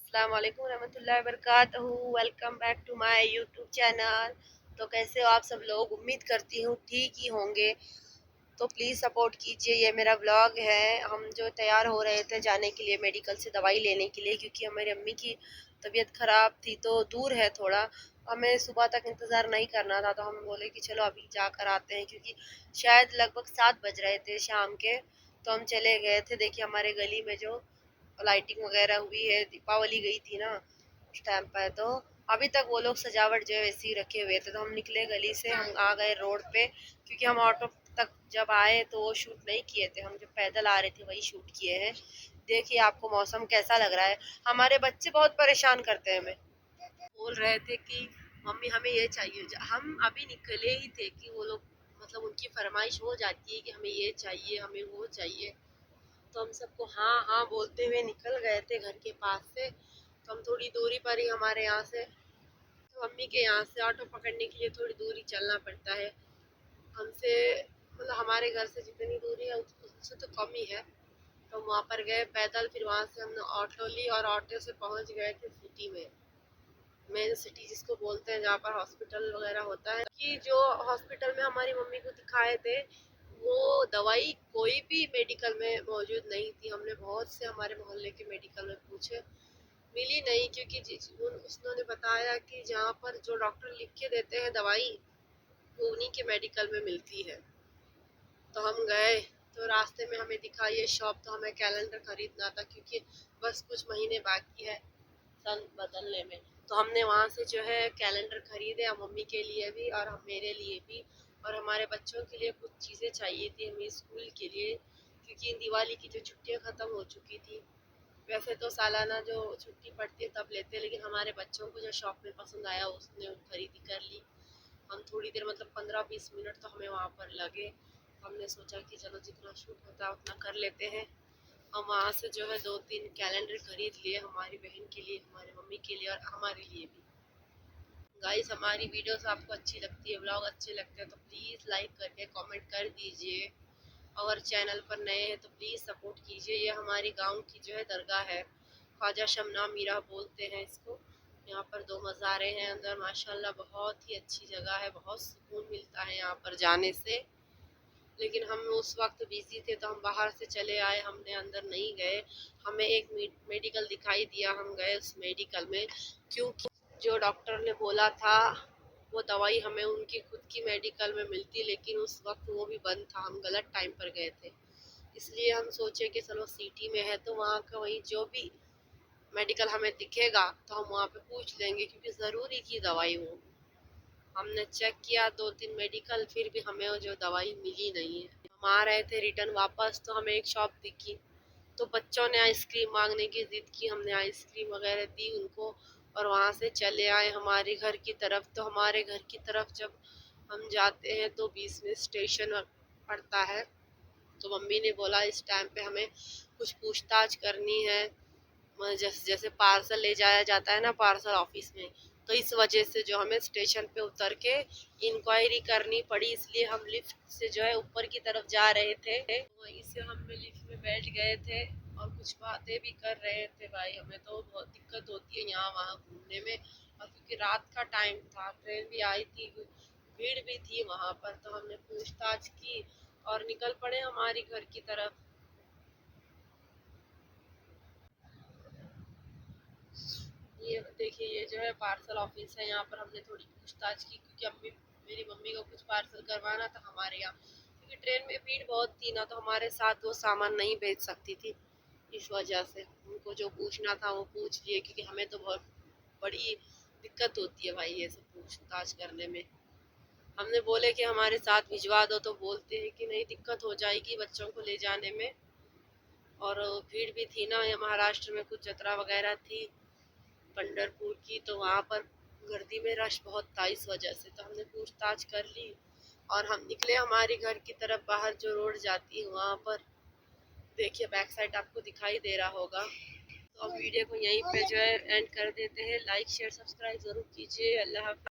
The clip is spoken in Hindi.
अस्सलाम वालेकुम रहमतुल्लाहि वबरकातुहू। Welcome back to my YouTube channel. तो कैसे हो आप सब लोग? उम्मीद करती हूँ ठीक ही होंगे। तो प्लीज़ सपोर्ट कीजिए। ये मेरा व्लॉग है। हम जो तैयार हो रहे थे जाने के लिए मेडिकल से दवाई लेने के लिए, क्योंकि हमारी अम्मी की तबीयत ख़राब थी तो दूर है थोड़ा, हमें सुबह तक इंतज़ार नहीं करना था। तो हम बोले कि चलो अभी जाकर आते हैं, क्योंकि शायद लगभग 7 बज रहे थे शाम के। तो हम चले गए थे। देखिए हमारे गली में जो लाइटिंग वगैरह हुई है, दीपावली गई थी ना उस टाइम पर, तो अभी तक वो लोग सजावट जो है वैसे ही रखे हुए थे। तो हम निकले गली से, हम आ गए रोड पे, क्योंकि हम ऑटो तक जब आए तो वो शूट नहीं किए थे, हम जब पैदल आ रहे थे वही शूट किए हैं। देखिए आपको मौसम कैसा लग रहा है। हमारे बच्चे बहुत परेशान करते हैं हमें, बोल रहे थे कि मम्मी हमें ये चाहिए। हम अभी निकले ही थे कि वो लोग मतलब उनकी फरमाइश हो जाती है कि हमें ये चाहिए, हमें वो चाहिए। तो हम सबको हाँ हाँ बोलते हुए निकल गए थे घर के पास से। तो हम थोड़ी दूरी पर ही हमारे यहाँ से, तो मम्मी के यहाँ से ऑटो पकड़ने के लिए थोड़ी दूरी चलना पड़ता है हमसे, मतलब हमारे घर से जितनी दूरी है उससे तो कम ही है। तो हम वहाँ पर गए पैदल, फिर वहाँ से हमने ऑटो ली और ऑटो से पहुँच गए थे सिटी में, मेन सिटी जिसको बोलते हैं, जहाँ पर हॉस्पिटल वगैरह होता है। कि जो हॉस्पिटल में हमारी मम्मी को दिखाए थे वो दवाई कोई भी मेडिकल में मौजूद नहीं थी। हमने बहुत से हमारे मोहल्ले के मेडिकल में पूछे, मिली नहीं, क्योंकि उसने बताया कि जहाँ पर जो डॉक्टर लिख के देते हैं दवाई वो उन्हीं के मेडिकल में मिलती है। तो हम गए तो रास्ते में हमें दिखा ये शॉप, तो हमें कैलेंडर खरीदना था क्योंकि बस कुछ महीने बाकी है सन बदलने में। तो हमने वहाँ से जो है कैलेंडर खरीदे, हम मम्मी के लिए भी और हम मेरे लिए भी, और हमारे बच्चों के लिए कुछ चीज़ें चाहिए थी हमें स्कूल के लिए, क्योंकि दिवाली की जो छुट्टियाँ ख़त्म हो चुकी थी। वैसे तो सालाना जो छुट्टी पड़ती है तब लेते हैं, लेकिन हमारे बच्चों को जो शॉप में पसंद आया उसने खरीदी कर ली। हम थोड़ी देर मतलब 15-20 मिनट तो हमें वहाँ पर लगे। हमने सोचा कि चलो जितना शूट होता है उतना कर लेते हैं। हम वहाँ से जो है 2-3 कैलेंडर खरीद लिए, हमारी बहन के लिए, हमारी मम्मी के लिए और हमारे लिए भी। गाइस हमारी वीडियोस आपको अच्छी लगती है, ब्लॉग अच्छे लगते हैं तो प्लीज़ लाइक करके कमेंट कर दीजिए। अगर चैनल पर नए हैं तो प्लीज़ सपोर्ट कीजिए। ये हमारी गांव की जो है दरगाह है, ख्वाजा शमना मीरा बोलते हैं इसको। यहाँ पर 2 मज़ारे हैं अंदर, माशाल्लाह बहुत ही अच्छी जगह है, बहुत सुकून मिलता है यहाँ पर जाने से। लेकिन हम उस वक्त बिजी थे तो हम बाहर से चले आए, हमने अंदर नहीं गए। हमें एक मेडिकल दिखाई दिया, हम गए उस मेडिकल में, क्योंकि जो डॉक्टर ने बोला था वो दवाई हमें उनकी खुद की मेडिकल में मिलती, लेकिन उस वक्त वो भी बंद था, हम गलत टाइम पर गए थे। इसलिए हम सोचे कि चलो सिटी में है तो वहाँ का वही जो भी मेडिकल हमें दिखेगा तो हम वहाँ पे पूछ लेंगे, क्योंकि ज़रूरी थी दवाई वो। हमने चेक किया 2-3 मेडिकल, फिर भी हमें वो जो दवाई मिली नहीं है। हम आ रहे थे रिटर्न वापस तो हमें एक शॉप दिखी, तो बच्चों ने आइसक्रीम मांगने की ज़िद की, हमने आइसक्रीम वगैरह दी उनको और वहाँ से चले आए हमारे घर की तरफ। तो हमारे घर की तरफ जब हम जाते हैं तो बीच में स्टेशन पड़ता है। तो मम्मी ने बोला इस टाइम पे हमें कुछ पूछताछ करनी है, जैसे जैसे पार्सल ले जाया जाता है ना पार्सल ऑफिस में, तो इस वजह से जो हमें स्टेशन पे उतर के इंक्वायरी करनी पड़ी। इसलिए हम लिफ्ट से जो है ऊपर की तरफ जा रहे थे, वहीं से हम लिफ्ट में बैठ गए थे और कुछ बातें भी कर रहे थे। भाई हमें तो बहुत दिक्कत होती है यहाँ वहाँ घूमने में, और क्योंकि रात का टाइम था, ट्रेन भी आई थी, भीड़ भी थी वहाँ पर, तो हमने पूछताछ की और निकल पड़े हमारी घर की तरफ। ये देखिए ये जो है पार्सल ऑफिस है, यहाँ पर हमने थोड़ी पूछताछ की क्योंकि अम्मी मेरी मम्मी को कुछ पार्सल करवाना था हमारे यहाँ, क्योंकि ट्रेन में भीड़ बहुत थी ना, तो हमारे साथ वो सामान नहीं भेज सकती थी। इस वजह से उनको जो पूछना था वो पूछ लिए, क्योंकि हमें तो बहुत बड़ी दिक्कत होती है भाई ये सब पूछताछ करने में। हमने बोले कि हमारे साथ भिजवा दो तो बोलते हैं कि नहीं दिक्कत हो जाएगी बच्चों को ले जाने में, और भीड़ भी थी ना, ये महाराष्ट्र में कुछ जतरा वगैरह थी पंढरपुर की, तो वहाँ पर गर्दी में रश बहुत था, इस वजह से तो हमने पूछताछ कर ली और हम निकले हमारे घर की तरफ। बाहर जो रोड जाती है वहाँ पर देखिए बैक साइड आपको दिखाई दे रहा होगा। तो अब वीडियो को यहीं पे जो है एंड कर देते हैं। लाइक शेयर सब्सक्राइब ज़रूर कीजिए। अल्लाह हाफ़िज़।